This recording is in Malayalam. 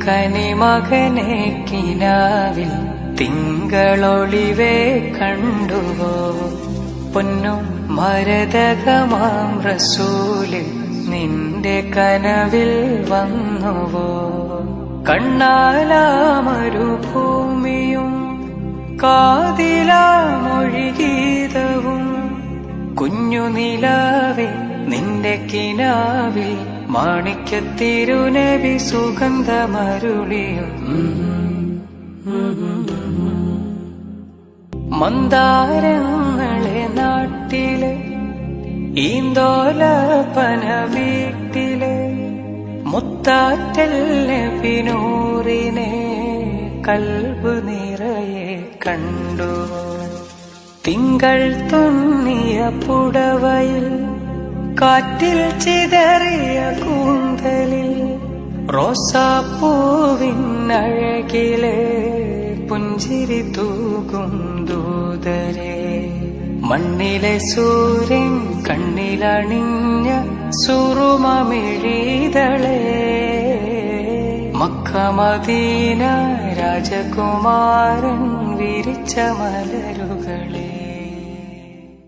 കനിമകനെ കിനാവിൽ തിങ്കളൊളിവേ കണ്ടുവോ? പൊന്നും മരതകമാം റസൂല് നിന്റെ കനവിൽ വന്നുവോ? കണ്ണാലാമരുഭൂമിയും കാതിലാമൊഴിഗീതവും കുഞ്ഞുനിലാവേ നിന്റെ കിനാവിൽ മാണിക്യത്തിരുനബി സുഗന്ധമരുളിയും മന്ദാരങ്ങളെ നാട്ടിലെ ഈന്തോലപ്പന വീട്ടിലെ മുത്താറ്റൽ നബിനൂറിനെ കൽബ് നിറയെ കണ്ടു. തിങ്കൾ തുന്നിയ പുടവയിൽ കാറ്റിൽ ചിതറിയ കൂന്തലിൽ റോസാപ്പൂവിൻ അഴകിലെ പുഞ്ചിരി തൂകും ദൂതരെ. മണ്ണിലെ സൂര്യൻ കണ്ണിലണിഞ്ഞ സുറുമമിഴീതളെ മക്ക മദീന രാജകുമാരൻ വിരിച്ച മലരുകളെ.